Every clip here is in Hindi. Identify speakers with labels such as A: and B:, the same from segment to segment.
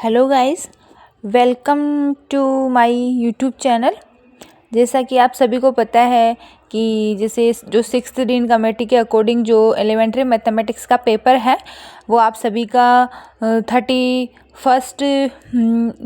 A: Hello guys, welcome to my YouTube channel. जैसा कि आप सभी को पता है कि जैसे जो 6th डीन कमेटी के अकॉर्डिंग जो एलिमेंट्री मैथमेटिक्स का पेपर है वो आप सभी का 31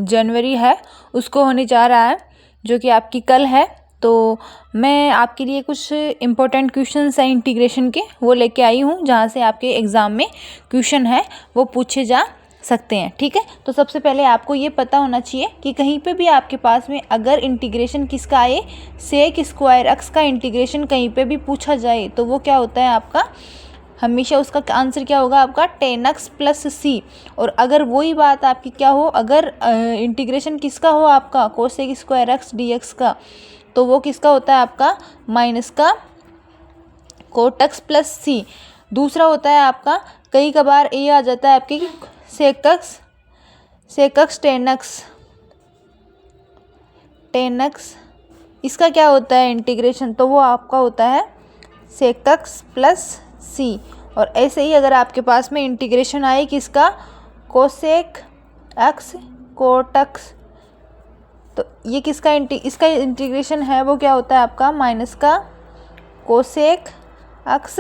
A: जनवरी है, उसको होने जा रहा है, जो कि आपकी कल है। तो मैं आपके लिए कुछ इम्पोर्टेंट क्वेश्चंस हैं इंटीग्रेशन के, वो लेके आई हूँ, जहाँ से आपके एग्ज़ाम में क्वेश्चन है वो पूछे जा सकते हैं। ठीक है, तो सबसे पहले आपको ये पता होना चाहिए कि कहीं पे भी आपके पास में अगर इंटीग्रेशन किसका आए, सेक स्क्वायर एक्स का इंटीग्रेशन कहीं पे भी पूछा जाए तो वो क्या होता है आपका, हमेशा उसका आंसर क्या होगा आपका 10x प्लस सी। और अगर वही बात आपकी क्या हो, अगर इंटीग्रेशन किसका हो आपका कोसेक स्क्वायर एक्स dx का, तो वो किसका होता है आपका माइनस का कोट एक्स प्लस सी। दूसरा होता है आपका, कई कबार ये आ जाता है आपके सेक एक्स टेन एक्स इसका क्या होता है इंटीग्रेशन, तो वो आपका होता है सेक एक्स प्लस सी। और ऐसे ही अगर आपके पास में इंटीग्रेशन आए किसका कोसेक एक्स कोट एक्स, तो ये किसका इसका इंटीग्रेशन है वो क्या होता है आपका माइनस का कोसेक एक्स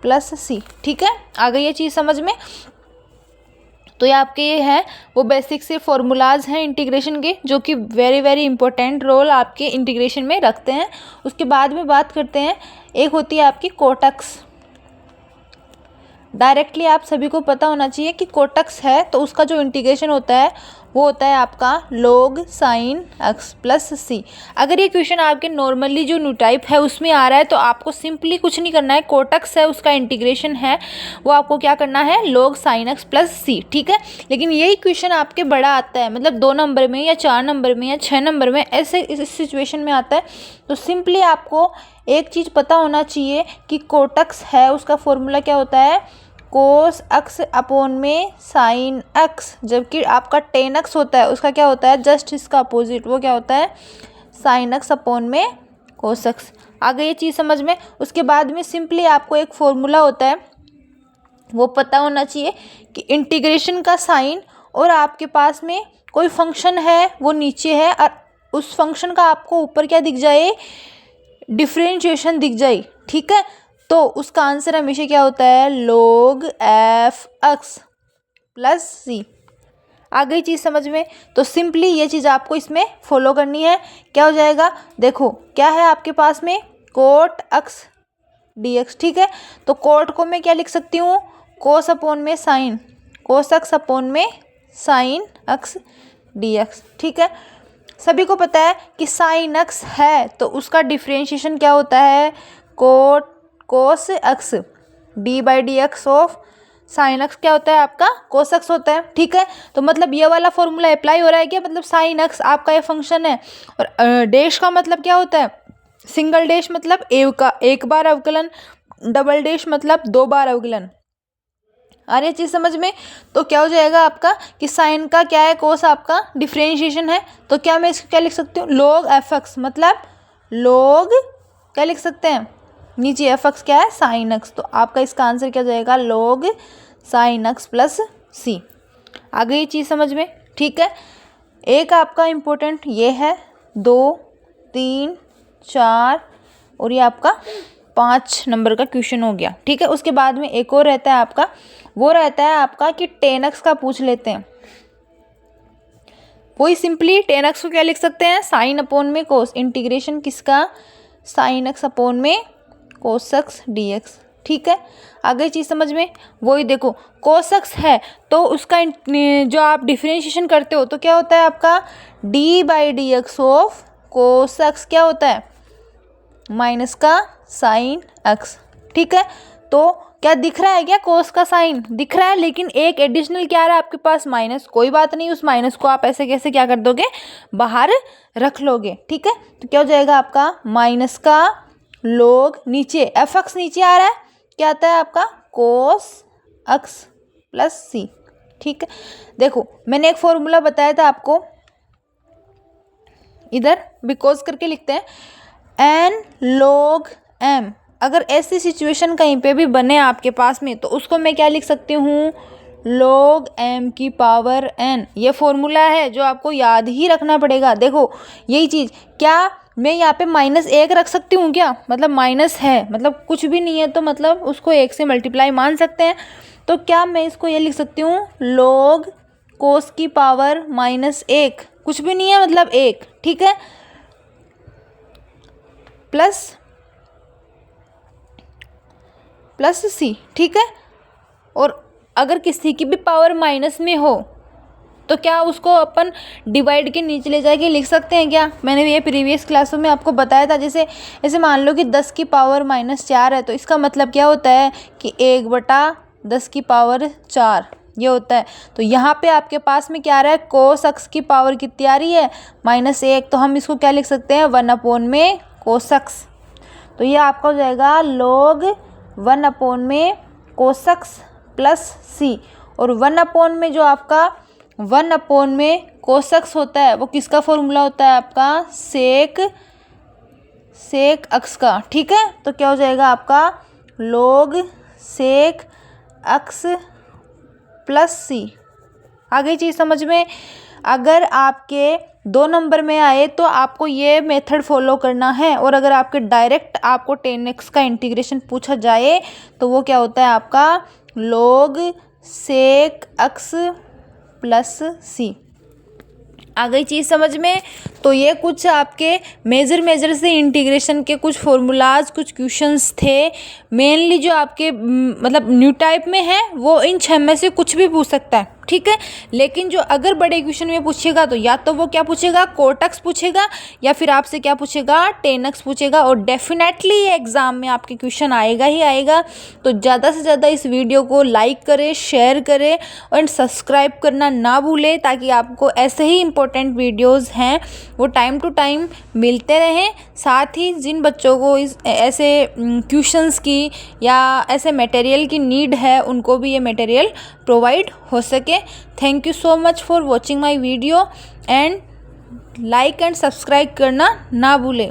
A: प्लस सी। ठीक है, आ गई ये चीज़ समझ में। तो ये आपके ये हैं वो बेसिक से फॉर्मूलाज हैं इंटीग्रेशन के, जो कि वेरी वेरी इंपॉर्टेंट रोल आपके इंटीग्रेशन में रखते हैं। उसके बाद में बात करते हैं, एक होती है आपकी कोटक्स। डायरेक्टली आप सभी को पता होना चाहिए कि कोटक्स है तो उसका जो इंटीग्रेशन होता है वो होता है आपका log sin x प्लस सी। अगर ये क्वेश्चन आपके नॉर्मली जो न्यू टाइप है उसमें आ रहा है तो आपको सिंपली कुछ नहीं करना है, कोटक्स है उसका इंटीग्रेशन है वो आपको क्या करना है log sin x प्लस सी। ठीक है, लेकिन यही क्वेश्चन आपके बड़ा आता है, मतलब 2 नंबर में या 4 नंबर में या 6 नंबर में, ऐसे इस सिचुएशन में आता है। तो सिंपली आपको एक चीज़ पता होना चाहिए कि कोटक्स है उसका फॉर्मूला क्या होता है कोस एक्स अपॉन में साइन एक्स, जबकि आपका टेन एक्स होता है उसका क्या होता है जस्ट इसका अपोजिट, वो क्या होता है साइन एक्स अपॉन में कोस एक्स। आ गई ये चीज़ समझ में। उसके बाद में सिंपली आपको एक फॉर्मूला होता है वो पता होना चाहिए कि इंटीग्रेशन का साइन और आपके पास में कोई फंक्शन है वो नीचे है और उस फंक्शन का आपको ऊपर क्या दिख जाए डिफरेंशिएशन दिख जाए। ठीक है, तो उसका आंसर हमेशा क्या होता है log f x प्लस सी। आ गई चीज़ समझ में। तो सिंपली ये चीज़ आपको इसमें फॉलो करनी है। क्या हो जाएगा, देखो क्या है आपके पास में कोट x dx। ठीक है, तो कोट को मैं क्या लिख सकती हूँ कोस अपॉन में साइन कोस एक्स अपॉन में साइन एक्स dx। ठीक है, सभी को पता है कि साइन एक्स है तो उसका डिफरेंशिएशन क्या होता है cos x D by D x of sine x क्या होता है आपका कोस एक्स होता है। ठीक है, तो मतलब ये वाला फॉर्मूला अप्लाई हो रहा है क्या, मतलब साइन एक्स आपका ये फंक्शन है और डैश का मतलब क्या होता है सिंगल डैश मतलब एक बार अवकलन, डबल डैश मतलब 2 बार अवकलन। आ रही चीज़ समझ में। तो क्या हो जाएगा आपका कि साइन का क्या है कोस आपका डिफरेंशिएशन है, तो क्या मैं इसको क्या लिख सकती हूँ log एफ एक्स, मतलब log क्या लिख सकते हैं नीचे एफ एक्स क्या है साइन एक्स, तो आपका इसका आंसर क्या जाएगा log साइन एक्स प्लस सी। आ गई चीज़ समझ में। ठीक है, एक आपका इम्पोर्टेंट ये है 2 3 4 और ये आपका 5 नंबर का क्वेश्चन हो गया। ठीक है, उसके बाद में एक और रहता है आपका, वो रहता है आपका कि 10x का पूछ लेते हैं। वही सिंपली 10x को क्या लिख सकते हैं साइन अपॉन में कोस, इंटीग्रेशन किसका साइन एक्स अपॉन में कोस एक्स dx। ठीक है, आगे चीज़ समझ में। वही देखो कोस एक्स है तो उसका जो आप डिफरेंशिएशन करते हो तो क्या होता है आपका d by D x of cos x क्या होता है माइनस का साइन एक्स। ठीक है, तो क्या दिख रहा है क्या कोस का साइन दिख रहा है, लेकिन एक एडिशनल क्या आ रहा है आपके पास माइनस, कोई बात नहीं उस माइनस को आप ऐसे कैसे क्या कर दोगे बाहर रख लोगे। ठीक है, तो क्या हो जाएगा आपका माइनस का log नीचे एफ एक्स नीचे आ रहा है क्या आता है आपका कोस एक्स प्लस सी। ठीक है, देखो मैंने एक फॉर्मूला बताया था आपको, इधर बिकॉज करके लिखते हैं n log m। अगर ऐसी सिचुएशन कहीं पे भी बने आपके पास में तो उसको मैं क्या लिख सकती हूँ log m की पावर n। ये फॉर्मूला है जो आपको याद ही रखना पड़ेगा। देखो यही चीज़, क्या मैं यहाँ पे -1 रख सकती हूँ क्या? मतलब माइनस है, मतलब कुछ भी नहीं है तो मतलब उसको 1 से मल्टीप्लाई मान सकते हैं। तो क्या मैं इसको ये लिख सकती हूँ log cos की पावर -1, कुछ भी नहीं है मतलब 1, ठीक है, प्लस c, ठीक है। और अगर किसी की भी पावर माइनस में हो तो क्या उसको अपन डिवाइड के नीचे ले जाके लिख सकते हैं क्या? मैंने ये प्रीवियस क्लासों में आपको बताया था। जैसे मान लो कि 10 की पावर -4 है, तो इसका मतलब क्या होता है कि 1/10 की पावर 4 ये होता है। तो यहाँ पे आपके पास में क्या आ रहा है, कोस अक्स की पावर कितनी आ रही है, -1। तो हम इसको क्या लिख सकते हैं, 1 में कोस अक्स। तो ये आपका हो जाएगा log 1 में कोस अक्स प्लस सी। और 1 में जो आपका 1 में कोसक्स होता है वो किसका फॉर्मूला होता है आपका, सेक अक्स का, ठीक है। तो क्या हो जाएगा आपका log सेक अक्स प्लस सी। आ गई चीज़ समझ में? अगर आपके 2 नंबर में आए तो आपको ये मेथड फॉलो करना है, और अगर आपके डायरेक्ट आपको 10x का इंटीग्रेशन पूछा जाए तो वो क्या होता है आपका log सेक अक्स प्लस सी। आ गई चीज़ समझ में? तो ये कुछ आपके मेजर से इंटीग्रेशन के कुछ फॉर्मूलाज, कुछ क्वेश्चंस थे। मेनली जो आपके मतलब न्यू टाइप में है वो इन 6 में से कुछ भी पूछ सकता है, ठीक है। लेकिन जो अगर बड़े क्वेश्चन में पूछेगा तो या तो वो क्या पूछेगा, कोटक्स पूछेगा, या फिर आपसे क्या पूछेगा, 10x पूछेगा। और डेफिनेटली एग्ज़ाम में आपके क्वेश्चन आएगा ही आएगा। तो ज़्यादा से ज़्यादा इस वीडियो को लाइक करें, शेयर करें और सब्सक्राइब करना ना भूलें, ताकि आपको ऐसे ही इंपॉर्टेंट वीडियोज़ हैं वो टाइम टू टाइम मिलते रहें। साथ ही जिन बच्चों को इस ऐसे क्वेश्चंस की या ऐसे मटेरियल की नीड है उनको भी ये मटेरियल प्रोवाइड हो सके। Thank you so much for watching my video and like and subscribe करना ना भूलें।